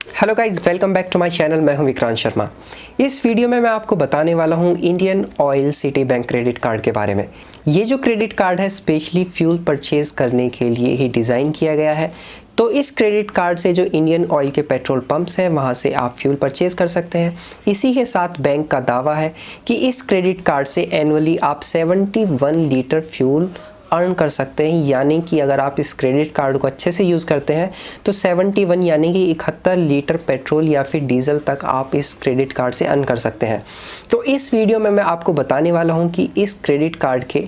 Hello guys, welcome back to my channel. मैं हूं विक्रांत शर्मा। इस वीडियो में मैं आपको बताने वाला हूं Indian oil city bank credit card के बारे में। ये जो क्रेडिट कार्ड है स्पेशली फ्यूल परचेज करने के लिए ही डिज़ाइन किया गया है। तो इस क्रेडिट कार्ड से जो इंडियन ऑयल के पेट्रोल पंप्स हैं वहाँ से आप फ्यूल परचेज कर सकते हैं। इसी के साथ बैंक का दावा है कि इस क्रेडिट कार्ड से एनुअली आप 71 लीटर फ्यूल अर्न कर सकते हैं। यानी कि अगर आप इस क्रेडिट कार्ड को अच्छे से यूज़ करते हैं तो 71 यानी कि 71 लीटर पेट्रोल या फिर डीजल तक आप इस क्रेडिट कार्ड से अर्न कर सकते हैं। तो इस वीडियो में मैं आपको बताने वाला हूं कि इस क्रेडिट कार्ड के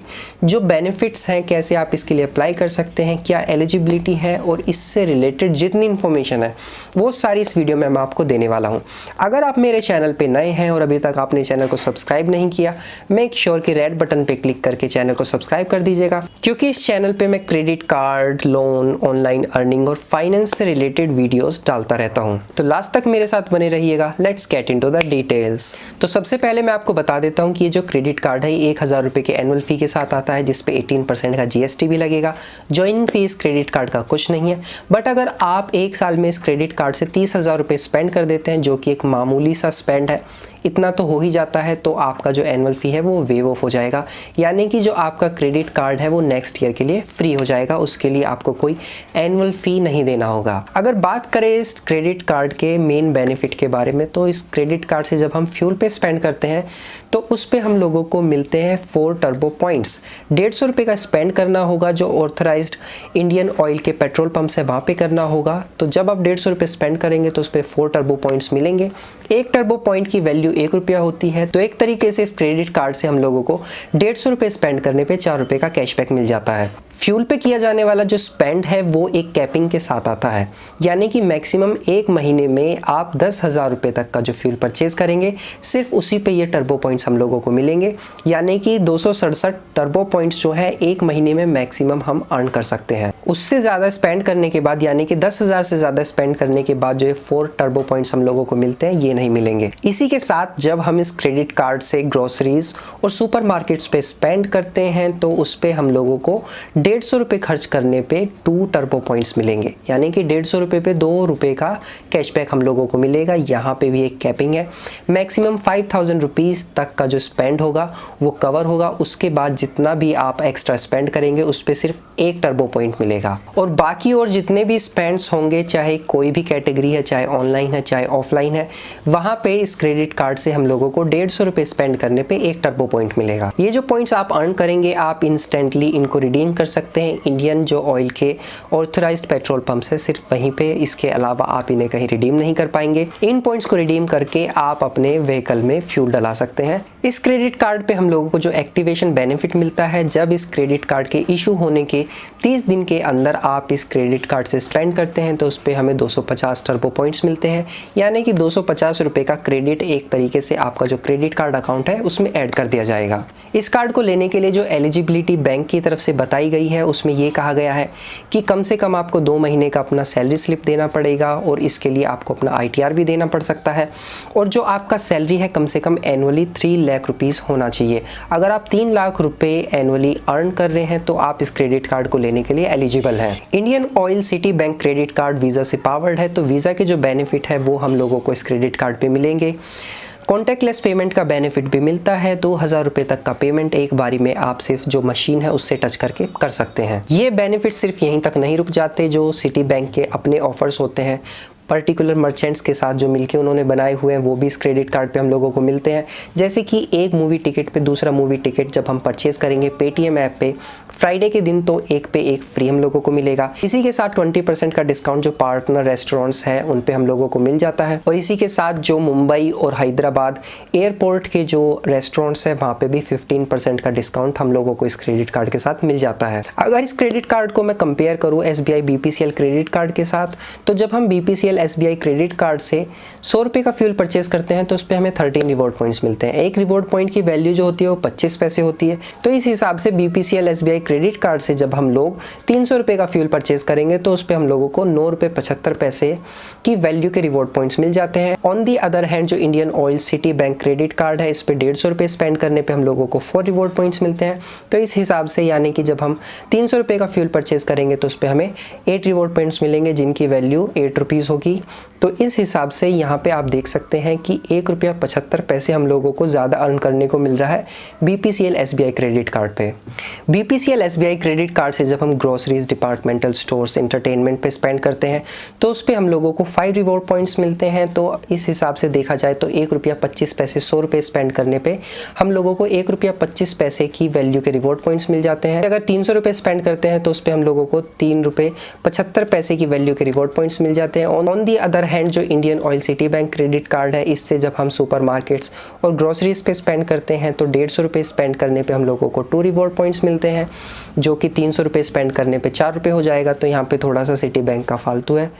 जो बेनिफिट्स हैं, कैसे आप इसके लिए अप्लाई कर सकते हैं, क्या एलिजिबिलिटी है और इससे रिलेटेड जितनी इन्फॉर्मेशन है वो सारी इस वीडियो में मैं आपको देने वाला हूँ। अगर आप मेरे चैनल पर नए हैं और अभी तक आपने चैनल को सब्सक्राइब नहीं किया, मेक श्योर कि रेड बटन पर क्लिक करके चैनल को सब्सक्राइब कर दीजिएगा, क्योंकि इस चैनल पे मैं credit card, loan, online earning और फाइनेंस से रिलेटेड वीडियोस डालता रहता हूं। तो लास्ट तक मेरे साथ बने रहिएगा। Let's get into the details. तो सबसे पहले मैं आपको बता देता हूं कि ये जो क्रेडिट कार्ड है 1000 रुपये के एनुअल फी के साथ आता है, जिसपे 18% का GST भी लगेगा। ज्वाइनिंग फी इस क्रेडिट कार्ड का कुछ नहीं है, बट अगर आप एक साल में इस क्रेडिट कार्ड से 30,000 रुपये स्पेंड कर देते हैं, जो कि एक मामूली सा स्पेंड है, इतना तो हो ही जाता है, तो आपका जो एनुअल फी है वो वेव ऑफ हो जाएगा। यानी कि जो आपका क्रेडिट कार्ड है वो नेक्स्ट ईयर के लिए फ्री हो जाएगा। उसके लिए आपको कोई एनुअल फी नहीं देना होगा। अगर बात करें इस क्रेडिट कार्ड के मेन बेनिफिट के बारे में, तो इस क्रेडिट कार्ड से जब हम फ्यूल पे स्पेंड करते हैं तो उस पे हम लोगों को मिलते हैं 4 टर्बो पॉइंट्स। 150 रुपये का स्पेंड करना होगा, जो ऑथराइज्ड इंडियन ऑयल के पेट्रोल पंप है वहाँ पे करना होगा। तो जब आप 150 रुपये स्पेंड करेंगे तो उस पर 4 टर्बो पॉइंट्स मिलेंगे। एक टर्बो पॉइंट की वैल्यू 1 रुपया होती है। तो एक तरीके से इस क्रेडिट कार्ड से हम लोगों को 150 रुपये स्पेंड करने पे 4 रुपये का कैशबैक मिल जाता है। फ्यूल पे किया जाने वाला जो स्पेंड है वो एक कैपिंग के साथ आता है, यानी कि मैक्सिमम एक महीने में आप 10,000 रुपये तक का जो फ्यूल परचेज करेंगे सिर्फ उसी पे ये टर्बो पॉइंट्स हम लोगों को मिलेंगे। यानी कि 267 टर्बो पॉइंट्स जो है एक महीने में मैक्सिमम हम अर्न कर सकते हैं। उससे ज़्यादा स्पेंड करने के बाद, यानी कि 10,000 से ज़्यादा स्पेंड करने के बाद जो ये 4 टर्बो पॉइंट्स हम लोगों को मिलते हैं ये नहीं मिलेंगे। इसी के साथ जब हम इस क्रेडिट कार्ड से ग्रोसरीज और सुपर मार्केट्स पे स्पेंड करते हैं तो उस पर हम लोगों को 150 रुपये खर्च करने पे 2 टर्बो पॉइंट्स मिलेंगे। यानी कि 150 रुपये पे 2 रुपये का कैशबैक हम लोगों को मिलेगा। यहाँ पे भी एक कैपिंग है, मैक्सिमम 5000 रुपीज़ तक का जो स्पेंड होगा वो कवर होगा। उसके बाद जितना भी आप एक्स्ट्रा स्पेंड करेंगे उस पर सिर्फ 1 टर्बो पॉइंट मिलेगा। और बाकी और जितने भी स्पेंड्स होंगे, चाहे कोई भी कैटेगरी है, चाहे ऑनलाइन है चाहे ऑफलाइन है, वहाँ पे इस क्रेडिट कार्ड से हम लोगों को 150 रुपये स्पेंड करने पे 1 टर्बो पॉइंट मिलेगा। ये जो पॉइंट्स आप अर्न करेंगे आप इंस्टेंटली इनको रिडीम कर सकते हैं इंडियन जो ऑयल के ऑथराइज्ड पेट्रोल पंप्स है, सिर्फ वहीं पे। इसके अलावा आप इन्हें कहीं रिडीम नहीं कर पाएंगे। इन पॉइंट्स को रिडीम करके आप अपने व्हीकल में फ्यूल डला सकते हैं। इस क्रेडिट कार्ड पे हम लोगों को जो एक्टिवेशन बेनिफिट मिलता है, जब इस क्रेडिट कार्ड के इशू होने के 30 दिन के अंदर आप इस क्रेडिट कार्ड से स्पेंड करते हैं तो उस पर हमें 250 टर्बो पॉइंट्स मिलते हैं। यानी कि 250 रुपये का क्रेडिट एक तरीके से आपका जो क्रेडिट कार्ड अकाउंट है उसमें ऐड कर दिया जाएगा। इस कार्ड को लेने के लिए जो एलिजिबिलिटी बैंक की तरफ से बताई गई है उसमें ये कहा गया है कि कम से कम आपको 2 महीने का अपना सैलरी स्लिप देना पड़ेगा और इसके लिए आपको अपना ITR भी देना पड़ सकता है। और जो आपका सैलरी है कम से कम एनुअली 3 लाख रुपीज़ होना चाहिए। अगर आप 3 लाख रुपए एनुअली अर्न कर रहे हैं तो आप इस क्रेडिट कार्ड को लेने के लिए एलिजिबल हैं। Indian oil city bank credit card visa से पावर्ड है, तो वीज़ा के जो बेनिफिट है वो हम लोगों को इस क्रेडिट कार्ड पे मिलेंगे। कॉन्टैक्टलेस पेमेंट का बेनिफिट भी मिलता है। 2000 रुपये तक का पेमेंट एक बारी में आप सिर्फ जो मशीन है उससे टच करके कर सकते हैं। ये बेनिफिट सिर्फ यहीं तक नहीं रुक जाते। जो सिटी बैंक के अपने ऑफर्स होते हैं पर्टिकुलर मर्चेंट्स के साथ जो मिलके उन्होंने बनाए हुए हैं, वो भी इस क्रेडिट कार्ड पे हम लोगों को मिलते हैं। जैसे कि एक मूवी टिकट पे दूसरा मूवी टिकट जब हम परचेज करेंगे पेटीएम ऐप पे फ्राइडे के दिन, तो एक पे एक फ्री हम लोगों को मिलेगा। इसी के साथ 20% का डिस्काउंट जो पार्टनर रेस्टोरेंट्स हैं उन पे हम लोगों को मिल जाता है। और इसी के साथ जो मुंबई और हैदराबाद एयरपोर्ट के जो रेस्टोरेंट्स हैं वहाँ पे भी 15% का डिस्काउंट हम लोगों को इस क्रेडिट कार्ड के साथ मिल जाता है। अगर इस क्रेडिट कार्ड को मैं कंपेयर करूँ SBI BPCL क्रेडिट कार्ड के साथ, तो जब हम BPCL SBI क्रेडिट कार्ड से 100 रुपये का फ्यूल परचेज करते हैं तो उस पर हमें 13 रिवॉर्ड पॉइंट्स मिलते हैं। एक रिवॉर्ड पॉइंट की वैल्यू जो होती है वो 25 पैसे होती है। तो इस हिसाब से BPCL SBI क्रेडिट कार्ड से जब हम लोग 300 रुपये का फ्यूल परचेज करेंगे तो उस पर हम लोगों को 9 रुपये 75 पैसे की वैल्यू के रिवॉर्ड पॉइंट्स मिल जाते हैं। ऑन दी अदर हैंड जो Indian oil city bank credit card है, इस पे 150 रुपये स्पेंड करने पे हम लोगों को 4 रिवॉर्ड पॉइंट्स मिलते हैं। तो इस हिसाब से यानी कि जब हम 300 रुपये का फ्यूल परचेज करेंगे तो उस पर हमें 8 रिवॉर्ड पॉइंट्स मिलेंगे, जिनकी वैल्यू 8 रुपीज़ होगी। की, तो इस हिसाब से यहाँ पे आप देख सकते हैं कि ₹1.75 हम लोगों को ज़्यादा अर्न करने को मिल रहा है BPCL SBI क्रेडिट कार्ड पे। BPCL SBI क्रेडिट कार्ड से जब हम ग्रोसरीज, डिपार्टमेंटल स्टोर्स, एंटरटेनमेंट पे स्पेंड करते हैं तो उस पर हम लोगों को 5 रिवॉर्ड पॉइंट्स मिलते हैं। तो इस हिसाब से देखा जाए तो ₹1.25 ₹100 स्पेंड करने पे हम लोगों को ₹1.25 की वैल्यू के रिवॉर्ड पॉइंट्स मिल जाते हैं। अगर ₹300 स्पेंड करते हैं तो उस पर हम लोगों को ₹3.75 की वैल्यू के रिवॉर्ड पॉइंट्स मिल जाते हैं। ऑन दी अदर हैंड जो Indian oil city bank credit card है, इससे जब हम सुपरमार्केट्स और ग्रोसरीज पे स्पेंड करते हैं तो ₹150 स्पेंड करने पे हम लोगों को 2 रिवॉर्ड पॉइंट्स मिलते हैं, जो कि ₹300 स्पेंड करने पे ₹4 हो जाएगा। तो यहाँ पे थोड़ा सा सिटी बैंक का फालतू है,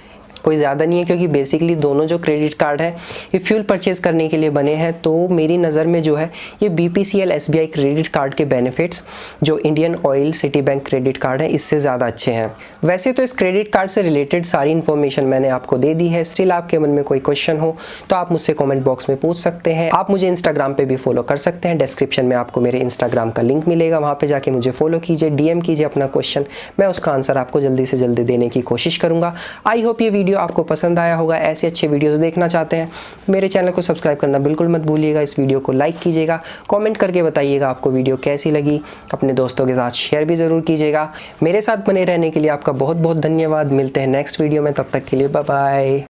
कोई ज़्यादा नहीं है, क्योंकि बेसिकली दोनों जो क्रेडिट कार्ड है ये फ्यूल परचेज करने के लिए बने हैं। तो मेरी नज़र में जो है ये BPCL SBI क्रेडिट कार्ड के बेनिफिट्स जो Indian oil city bank credit card है इससे ज़्यादा अच्छे हैं। वैसे तो इस क्रेडिट कार्ड से रिलेटेड सारी इन्फॉर्मेशन मैंने आपको दे दी है। स्टिल आपके मन में कोई क्वेश्चन हो तो आप मुझसे कॉमेंट बॉक्स में पूछ सकते हैं। आप मुझे इंस्टाग्राम पर भी फॉलो कर सकते हैं, डिस्क्रिप्शन में आपको मेरे इंस्टाग्राम का लिंक मिलेगा, वहाँ पर जाके मुझे फॉलो कीजिए, DM कीजिए अपना क्वेश्चन, मैं उसका आंसर आपको जल्दी से जल्दी देने की कोशिश करूँगा। आई होप ये वीडियो आपको पसंद आया होगा। ऐसे अच्छे वीडियोस देखना चाहते हैं मेरे चैनल को सब्सक्राइब करना बिल्कुल मत भूलिएगा। इस वीडियो को लाइक कीजिएगा, कमेंट करके बताइएगा आपको वीडियो कैसी लगी, अपने दोस्तों के साथ शेयर भी ज़रूर कीजिएगा। मेरे साथ बने रहने के लिए आपका बहुत बहुत धन्यवाद। मिलते हैं नेक्स्ट वीडियो में, तब तक के लिए बाय बाय।